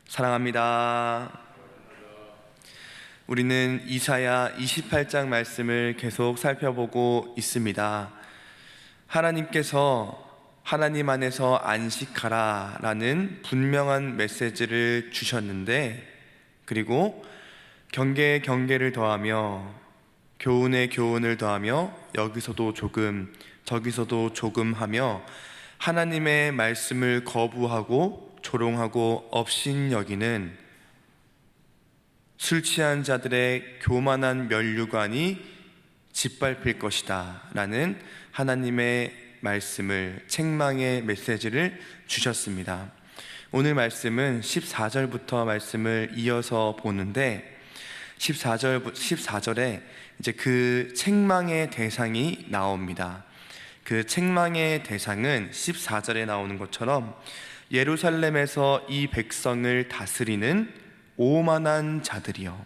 사랑합니다. 우리는 이사야 28장 말씀을 계속 살펴보고 있습니다. 하나님께서 하나님 안에서 안식하라 라는 분명한 메시지를 주셨는데, 그리고 경계에 경계를 더하며 교훈에 교훈을 더하며 여기서도 조금 저기서도 조금 하며 하나님의 말씀을 거부하고 조롱하고 업신여기는 술 취한 자들의 교만한 면류관이 짓밟힐 것이다 라는 하나님의 말씀을, 책망의 메시지를 주셨습니다. 오늘 말씀은 14절부터 말씀을 이어서 보는데, 14절에 이제 그 책망의 대상이 나옵니다. 그 책망의 대상은 14절에 나오는 것처럼 예루살렘에서 이 백성을 다스리는 오만한 자들이요,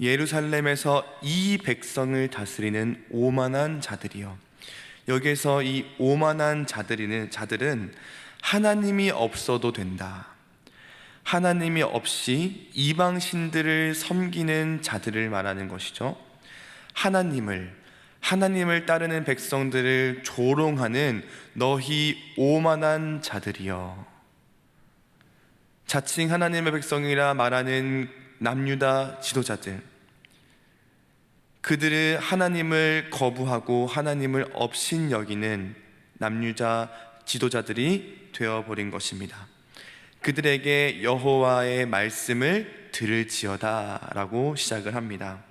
예루살렘에서 이 백성을 다스리는 오만한 자들이요. 여기에서 이 오만한 자들은 하나님이 없어도 된다, 하나님이 없이 이방신들을 섬기는 자들을 말하는 것이죠. 하나님을 따르는 백성들을 조롱하는 너희 오만한 자들이여. 자칭 하나님의 백성이라 말하는 남유다 지도자들, 그들은 하나님을 거부하고 하나님을 업신여기는 남유다 지도자들이 되어버린 것입니다. 그들에게 여호와의 말씀을 들을지어다 라고 시작을 합니다.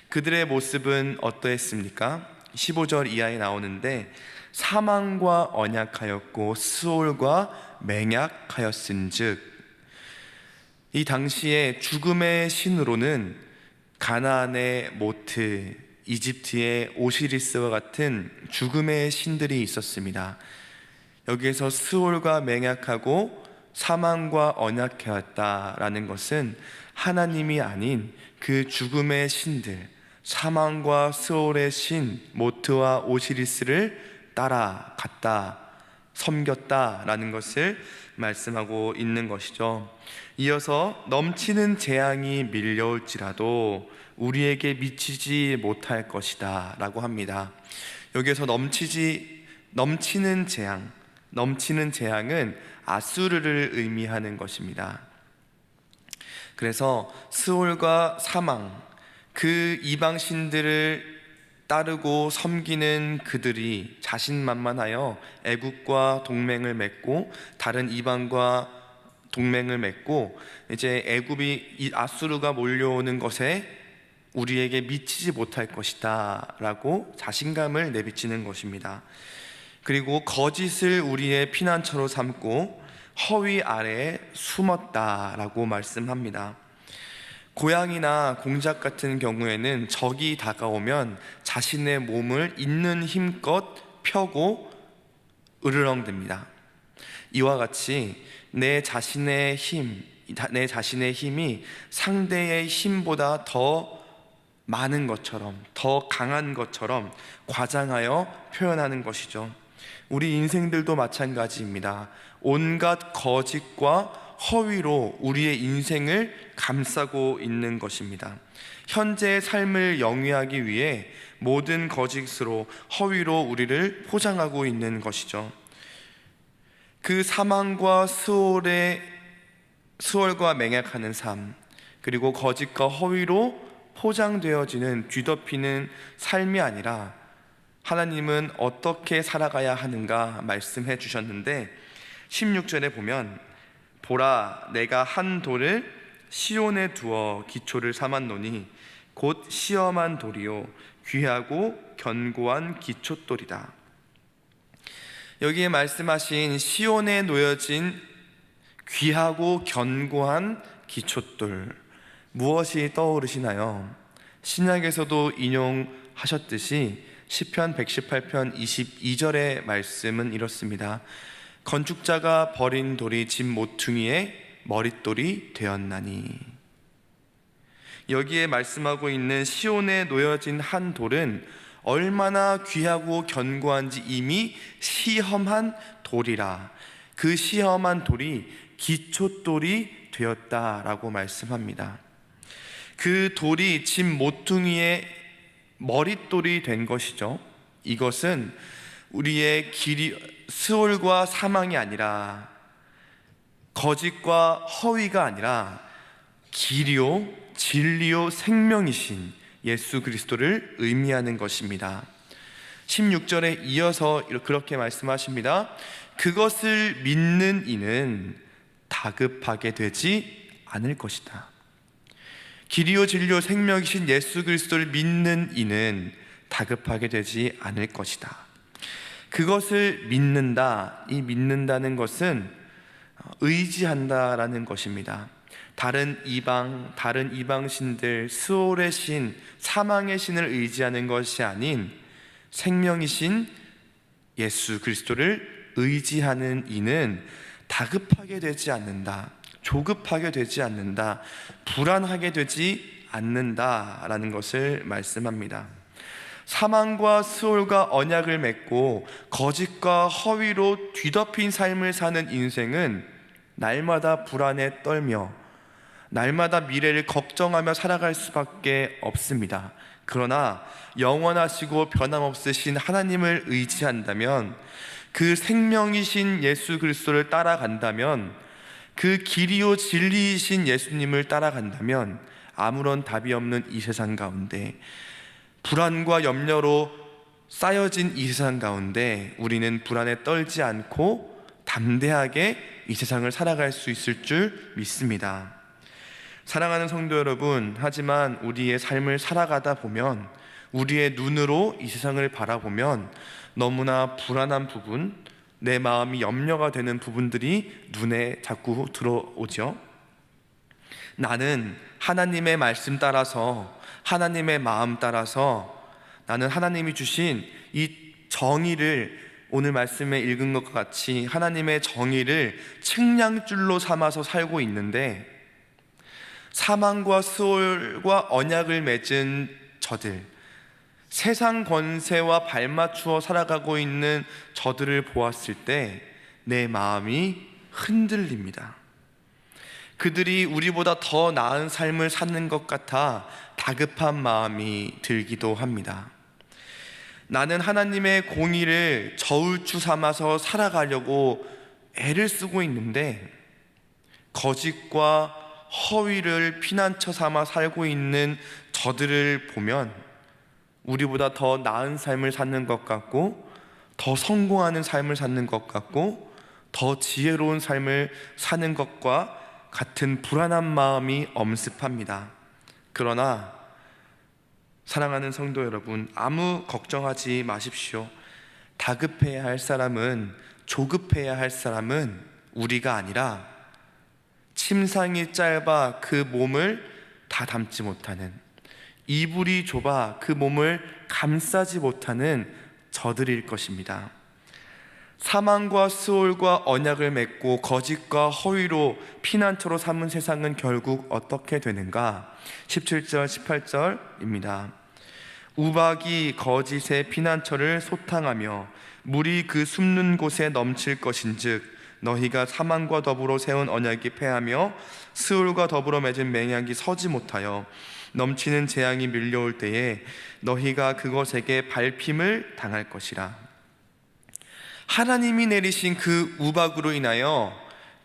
그들의 모습은 어떠했습니까? 15절 이하에 나오는데, 사망과 언약하였고 스올과 맹약하였은즉, 이 당시에 죽음의 신으로는 가나안의 모트, 이집트의 오시리스와 같은 죽음의 신들이 있었습니다. 여기에서 스올과 맹약하고 사망과 언약하였다라는 것은 하나님이 아닌 그 죽음의 신들, 사망과 스올의 신 모트와 오시리스를 따라갔다, 섬겼다라는 것을 말씀하고 있는 것이죠. 이어서 넘치는 재앙이 밀려올지라도 우리에게 미치지 못할 것이다 라고 합니다. 여기에서 넘치는 재앙은 아수르를 의미하는 것입니다. 그래서 스올과 사망, 그 이방신들을 따르고 섬기는 그들이 자신만만하여 애굽과 동맹을 맺고 다른 이방과 동맹을 맺고, 이제 애굽이 아수르가 몰려오는 것에 우리에게 미치지 못할 것이다 라고 자신감을 내비치는 것입니다. 그리고 거짓을 우리의 피난처로 삼고 허위 아래에 숨었다라고 말씀합니다. 고양이나 공작 같은 경우에는 적이 다가오면 자신의 몸을 있는 힘껏 펴고 으르렁댑니다. 이와 같이 내 자신의 힘이 상대의 힘보다 더 많은 것처럼, 더 강한 것처럼 과장하여 표현하는 것이죠. 우리 인생들도 마찬가지입니다. 온갖 거짓과 허위로 우리의 인생을 감싸고 있는 것입니다. 현재의 삶을 영위하기 위해 모든 거짓으로, 허위로 우리를 포장하고 있는 것이죠. 그 사망과 수월과 맹약하는 삶, 그리고 거짓과 허위로 포장되어지는, 뒤덮이는 삶이 아니라 하나님은 어떻게 살아가야 하는가 말씀해 주셨는데, 16절에 보면 보라, 내가 한 돌을 시온에 두어 기초를 삼았노니 곧 시험한 돌이요 귀하고 견고한 기초돌이다. 여기에 말씀하신 시온에 놓여진 귀하고 견고한 기초돌, 무엇이 떠오르시나요? 신약에서도 인용하셨듯이 시편 118편 22절의 말씀은 이렇습니다. 건축자가 버린 돌이 집 모퉁이의 머릿돌이 되었나니. 여기에 말씀하고 있는 시온에 놓여진 한 돌은 얼마나 귀하고 견고한지 이미 시험한 돌이라, 그 시험한 돌이 기초돌이 되었다라고 말씀합니다. 그 돌이 집 모퉁이의 머릿돌이 된 것이죠. 이것은 우리의 스올과 사망이 아니라, 거짓과 허위가 아니라 길이요 진리요 생명이신 예수 그리스도를 의미하는 것입니다. 16절에 이어서 그렇게 말씀하십니다. 그것을 믿는 이는 다급하게 되지 않을 것이다. 길이요 진리요 생명이신 예수 그리스도를 믿는 이는 다급하게 되지 않을 것이다. 그것을 믿는다, 이 믿는다는 것은 의지한다라는 것입니다. 다른 이방신들, 스올의 신, 사망의 신을 의지하는 것이 아닌 생명이신 예수 그리스도를 의지하는 이는 다급하게 되지 않는다, 조급하게 되지 않는다, 불안하게 되지 않는다라는 것을 말씀합니다. 사망과 스올과 언약을 맺고 거짓과 허위로 뒤덮인 삶을 사는 인생은 날마다 불안에 떨며 날마다 미래를 걱정하며 살아갈 수밖에 없습니다. 그러나 영원하시고 변함없으신 하나님을 의지한다면, 그 생명이신 예수 그리스도를 따라간다면, 그 길이요 진리이신 예수님을 따라간다면 아무런 답이 없는 이 세상 가운데, 불안과 염려로 쌓여진 이 세상 가운데 우리는 불안에 떨지 않고 담대하게 이 세상을 살아갈 수 있을 줄 믿습니다. 사랑하는 성도 여러분, 하지만 우리의 삶을 살아가다 보면, 우리의 눈으로 이 세상을 바라보면 너무나 불안한 부분, 내 마음이 염려가 되는 부분들이 눈에 자꾸 들어오죠. 나는 하나님의 말씀 따라서, 하나님의 마음 따라서, 나는 하나님이 주신 이 정의를, 오늘 말씀에 읽은 것과 같이 하나님의 정의를 측량줄로 삼아서 살고 있는데, 사망과 스올과 언약을 맺은 저들, 세상 권세와 발맞추어 살아가고 있는 저들을 보았을 때 내 마음이 흔들립니다. 그들이 우리보다 더 나은 삶을 사는 것 같아 다급한 마음이 들기도 합니다. 나는 하나님의 공의를 저울추 삼아서 살아가려고 애를 쓰고 있는데, 거짓과 허위를 피난처 삼아 살고 있는 저들을 보면 우리보다 더 나은 삶을 사는 것 같고, 더 성공하는 삶을 사는 것 같고, 더 지혜로운 삶을 사는 것과 같은 불안한 마음이 엄습합니다. 그러나 사랑하는 성도 여러분, 아무 걱정하지 마십시오. 다급해야 할 사람은, 조급해야 할 사람은 우리가 아니라 침상이 짧아 그 몸을 다 담지 못하는, 이불이 좁아 그 몸을 감싸지 못하는 저들일 것입니다. 사망과 스올과 언약을 맺고 거짓과 허위로 피난처로 삼은 세상은 결국 어떻게 되는가? 17절 18절입니다. 우박이 거짓의 피난처를 소탕하며 물이 그 숨는 곳에 넘칠 것인즉, 너희가 사망과 더불어 세운 언약이 패하며 스올과 더불어 맺은 맹약이 서지 못하여 넘치는 재앙이 밀려올 때에 너희가 그것에게 밟힘을 당할 것이라. 하나님이 내리신 그 우박으로 인하여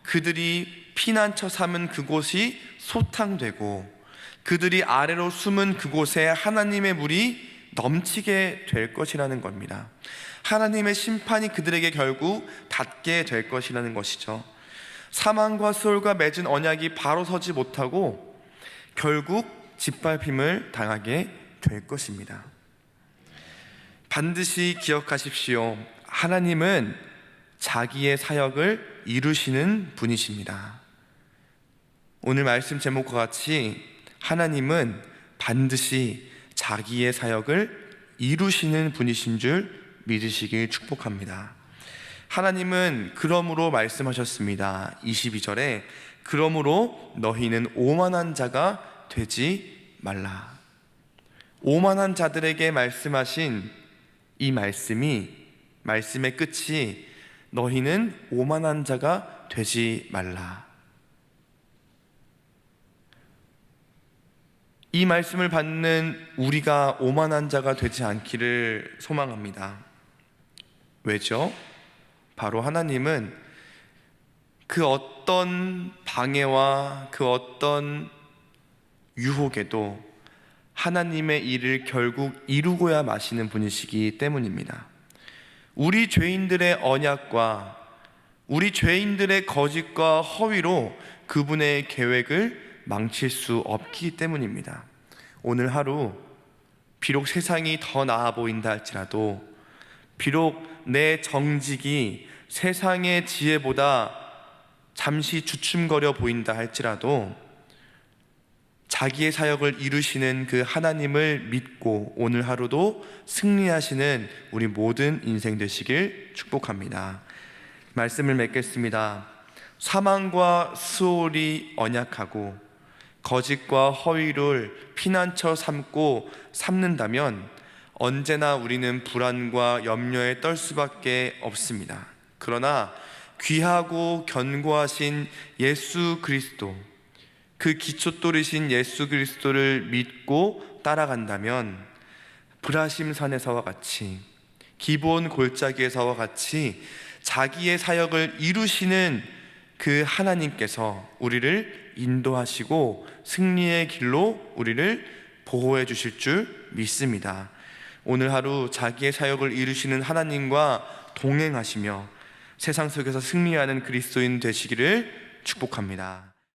그들이 피난처 삼은 그곳이 소탕되고, 그들이 아래로 숨은 그곳에 하나님의 물이 넘치게 될 것이라는 겁니다. 하나님의 심판이 그들에게 결국 닿게 될 것이라는 것이죠. 사망과 스올과 맺은 언약이 바로 서지 못하고 결국 짓밟힘을 당하게 될 것입니다. 반드시 기억하십시오. 하나님은 자기의 사역을 이루시는 분이십니다. 오늘 말씀 제목과 같이 하나님은 반드시 자기의 사역을 이루시는 분이신 줄 믿으시길 축복합니다. 하나님은 그러므로 말씀하셨습니다. 22절에 그러므로 너희는 오만한 자가 되지 말라. 오만한 자들에게 말씀하신 이 말씀의 끝이 너희는 오만한 자가 되지 말라. 이 말씀을 받는 우리가 오만한 자가 되지 않기를 소망합니다. 왜죠? 바로 하나님은 그 어떤 방해와 그 어떤 유혹에도 하나님의 일을 결국 이루고야 마시는 분이시기 때문입니다. 우리 죄인들의 언약과 우리 죄인들의 거짓과 허위로 그분의 계획을 망칠 수 없기 때문입니다. 오늘 하루 비록 세상이 더 나아 보인다 할지라도, 비록 내 정직이 세상의 지혜보다 잠시 주춤거려 보인다 할지라도 자기의 사역을 이루시는 그 하나님을 믿고 오늘 하루도 승리하시는 우리 모든 인생 되시길 축복합니다. 말씀을 맺겠습니다. 사망과 수월이 언약하고 거짓과 허위를 피난처 삼고 삼는다면 언제나 우리는 불안과 염려에 떨 수밖에 없습니다. 그러나 귀하고 견고하신 예수 그리스도, 그 기초돌이신 예수 그리스도를 믿고 따라간다면 브라심산에서와 같이, 기브온 골짜기에서와 같이 자기의 사역을 이루시는 그 하나님께서 우리를 인도하시고 승리의 길로 우리를 보호해 주실 줄 믿습니다. 오늘 하루 자기의 사역을 이루시는 하나님과 동행하시며 세상 속에서 승리하는 그리스도인 되시기를 축복합니다.